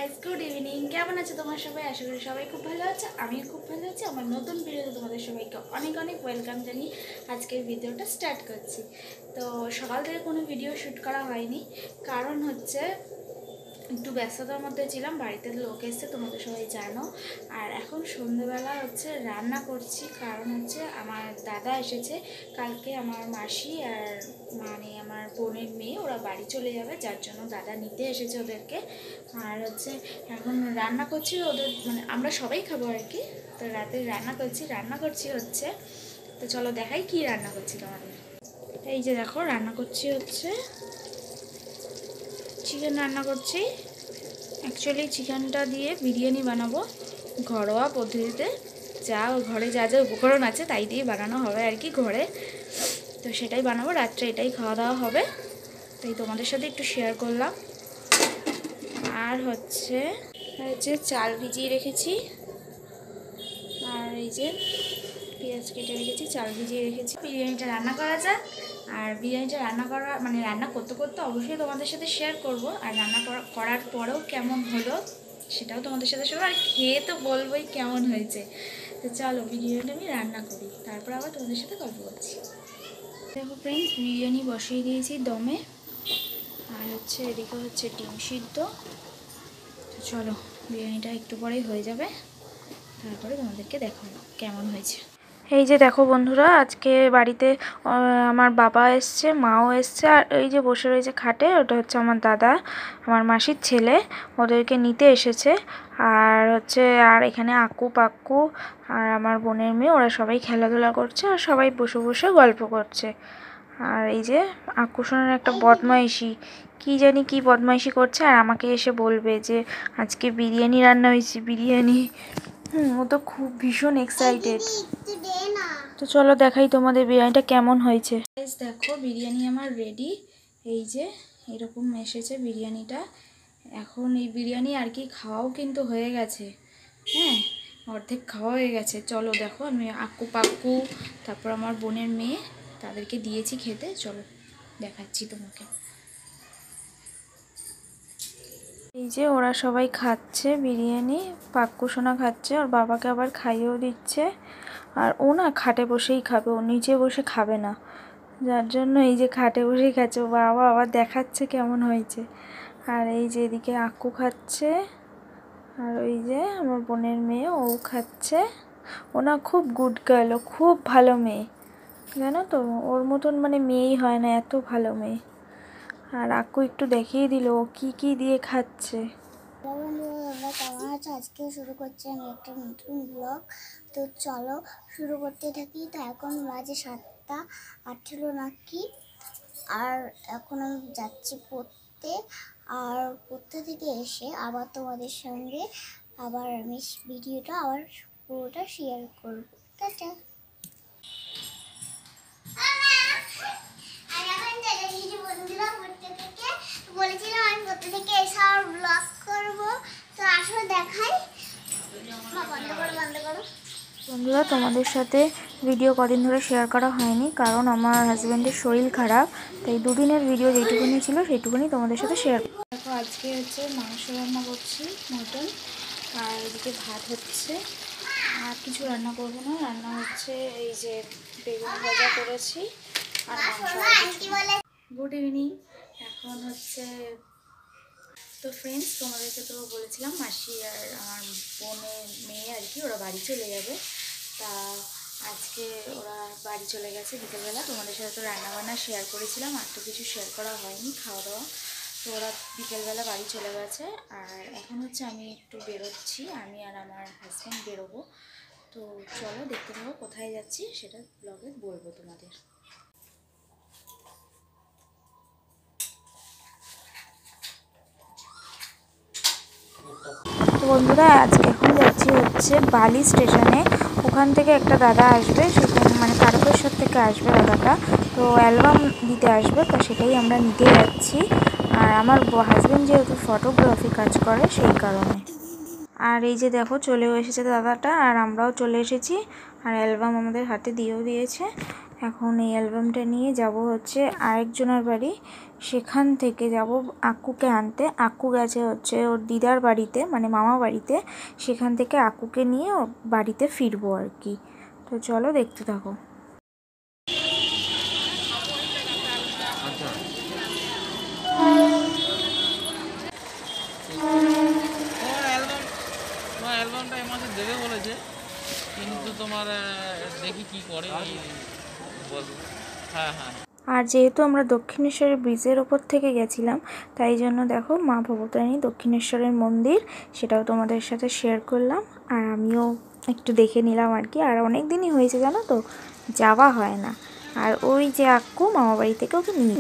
Guys, good evening. কেমন আছো তোমার সবাই? আশা করি সবাই খুব ভালো আছে। আমিও খুব ভালো আছি। আমার নতুন ভিডিওতে তোমাদের সবাইকে অনেক অনেক ওয়েলকাম জানিয়ে আজকের ভিডিওটা স্টার্ট করছি। তো সকাল থেকে কোনো ভিডিও শ্যুট করা হয়নি, কারণ হচ্ছে একটু ব্যস্ততার মধ্যে ছিলাম। বাড়িতে লোক এসছে, তোমাদের সবাই জানো। আর এখন সন্ধ্যেবেলা হচ্ছে রান্না করছি, কারণ হচ্ছে আমার দাদা এসেছে কালকে। আমার মাসি আর আমার বোনের মেয়ে ওরা বাড়ি চলে যাবে, যার জন্য দাদা নিতে এসেছে ওদেরকে। আর হচ্ছে এখন রান্না করছি ওদের, আমরা সবাই খাবো আর কি। তো রাতে রান্না করছি হচ্ছে। তো চলো দেখাই কি রান্না করছি তোমাদের। এই যে দেখো, রান্না করছি হচ্ছে চিকেন রান্না করছি। অ্যাকচুয়ালি চিকেনটা দিয়ে বিরিয়ানি বানাবো ঘরোয়া পদ্ধতিতে। ঘরে যা যা উপকরণ আছে তাই দিয়ে বানানো হবে আর কি ঘরে। তো সেটাই বানাবো, রাত্রে এটাই খাওয়া দাওয়া হবে, তাই তোমাদের সাথে একটু শেয়ার করলাম। আর হচ্ছে চাল ভিজিয়ে রেখেছি, আর এই যে পেঁয়াজ কেটে রেখেছি, চাল ভিজিয়ে রেখেছি। বিরিয়ানিটা রান্না করা যাক। আর বিরিয়ানিটা রান্না করতে করতে অবশ্যই তোমাদের সাথে শেয়ার করব। আর রান্না করার পরেও কেমন হলো সেটাও তোমাদের সাথে শেয়ার, আর খেয়ে তো বলবোই কেমন হয়েছে। তো চলো বিরিয়ানিটা আমি রান্না করি, তারপর আবার তোমাদের সাথে গল্প করছি। দেখো ফ্রেন্ডস, বিরিয়ানি বসিয়ে দিয়েছি দমে। আর হচ্ছে এদিকে হচ্ছে ডিম সিদ্ধ। তো চলো বিরিয়ানিটা একটু পরেই হয়ে যাবে, তারপরে তোমাদেরকে দেখাবো কেমন হয়েছে। এই যে দেখো বন্ধুরা, আজকে বাড়িতে আমার বাবা এসছে, মাও এসছে। আর এই যে বসে রয়েছে খাটে, ওটা হচ্ছে আমার দাদা, আমার মাসির ছেলে, ওদেরকে নিতে এসেছে। আর হচ্ছে আর এখানে আক্কু পাক্কু আর আমার বোনের মেয়ে, ওরা সবাই খেলাধুলা করছে আর সবাই বসে বসে গল্প করছে। আর এই যে আক্কু সোনার একটা বদমাইশি, কি জানি কি বদমাইশি করছে, আর আমাকে এসে বলবে যে আজকে বিরিয়ানি রান্না হয়েছে, বিরিয়ানি। ও তো খুব ভীষণ এক্সাইটেড। তো চলো দেখাই তোমাদের বিরিয়ানিটা কেমন হয়েছে। দেখো বিরিয়ানি আমার রেডি। এই যে এরকম এসেছে বিরিয়ানিটা। এখন এই বিরিয়ানি আর কি খাওয়াও কিন্তু হয়ে গেছে। হ্যাঁ, অর্ধেক খাওয়া হয়ে গেছে। চলো দেখো, আমি আক্কু পাক্কু তারপর আমার বোনের মেয়ে তাদেরকে দিয়েছি খেতে। চলো দেখাচ্ছি তোমাকে। এই যে ওরা সবাই খাচ্ছে বিরিয়ানি, পাক্কু সোনা খাচ্ছে, ওর বাবাকে আবার খাইয়েও দিচ্ছে। আর ও না খাটে বসেই খাবে, ও নিচে বসে খাবে না, যার জন্য এই যে খাটে বসেই খাচ্ছে। ও বাবা আবার দেখাচ্ছে কেমন হয়েছে। আর এই যে এদিকে আক্কু খাচ্ছে, আর ওই যে আমার বোনের মেয়ে ও খাচ্ছে। ও না খুব গুড গার্ল, ও খুব ভালো মেয়ে, জানো তো। ওর মতন মেয়েই হয় না, এত ভালো মেয়ে। আর আক্কু একটু দেখিয়ে দিল ও কি কি দিয়ে খাচ্ছে। কেমন আছে? আজকে শুরু করছি আমি একটা নতুন ব্লগ। তো চলো শুরু করতে থাকি। তো এখন বাজে 7:18 নাকি। আর এখন আমি যাচ্ছি পড়তে। আর পড়তে থেকে এসে আবার তোমাদের সঙ্গে আবার আমি ভিডিওটা আবার পুরোটা শেয়ার করবো। টাটা। বলেছিলাম আমি পড়তে থেকে এসে আর ব্লগ করবো। তো আসলে দেখাই। বন্ধ করো। বন্ধুরা, তোমাদের সাথে ভিডিও কদিন ধরে শেয়ার করা হয়নি, কারণ আমার হাজব্যান্ডের শরীর খারাপ, তাই দুদিনের ভিডিও যেটুকুনি ছিল সেইটুকুনি তোমাদের সাথে শেয়ার। দেখো আজকে হচ্ছে মাংস রান্না করছি, মটন। আর এদিকে ভাত হচ্ছে, আর কিছু রান্না করবো না। রান্না হচ্ছে এই যে বেগুন ভাজা করেছি আর মাংস। Good evening. এখন হচ্ছে তো ফ্রেন্ডস, তোমাদেরকে তো বলেছিলাম মাসি আর আমার বোনের মেয়ে আর কি ওরা বাড়ি চলে যাবে। তা আজকে ওরা বাড়ি চলে গেছে বিকেলবেলা। তোমাদের সাথে তো রান্নাবান্না শেয়ার করেছিলাম, আর তো কিছু শেয়ার করা হয়নি, খাওয়া দাওয়া। তো ওরা বিকেলবেলা বাড়ি চলে গেছে। আর এখন হচ্ছে আমি একটু বেরোচ্ছি, আমি আর আমার হাজব্যান্ড বেরোবো। তো চলো দেখতে থাকো কোথায় যাচ্ছি, সেটা ব্লগে বলবো তোমাদের। তো বন্ধুরা, আজকে এখন যাচ্ছি হচ্ছে বালি স্টেশনে। ওখান থেকে একটা দাদা আসবে, সেখানে তারকেশ্বর থেকে আসবে দাদাটা। তো অ্যালবাম দিতে আসবে, তো সেটাই আমরা নিতে যাচ্ছি। আর আমার হাজব্যান্ড যেহেতু ফটোগ্রাফি কাজ করে সেই কারণে। আর এই যে দেখো চলেও এসেছে দাদাটা, আর আমরাও চলে এসেছি। আর অ্যালবাম আমাদের হাতে দিয়েও দিয়েছে। এখন এই অ্যালবামটা নিয়ে যাব হচ্ছে আরেকজনের বাড়ি, সেখান থেকে যাব আক্কুকে আনতে। আক্কু গেছে হচ্ছে ওর দিদার বাড়িতে, মানে মামা বাড়িতে। সেখান থেকে আক্কুকে নিয়ে বাড়িতে ফিরবো আর কি। তো চলো দেখতে থাকো। আচ্ছা, তোমার অ্যালবামটা এই মাসে দেবে বলেছে, কিন্তু তোমার দেখি কি করে বলবো। হ্যাঁ হ্যাঁ। আর যেহেতু আমরা দক্ষিণেশ্বরের ব্রিজের ওপর থেকে গেছিলাম, তাই জন্য দেখো মা ভবতারিণী দক্ষিণেশ্বরের মন্দির, সেটাও তোমাদের সাথে শেয়ার করলাম। আর আমিও একটু দেখে নিলাম আর কি। আর অনেক দিনই হয়েছে জানো তো, যাওয়া হয় না। আর ওই যে আক্কু মামা বাড়ি থেকে ওকে নিয়ে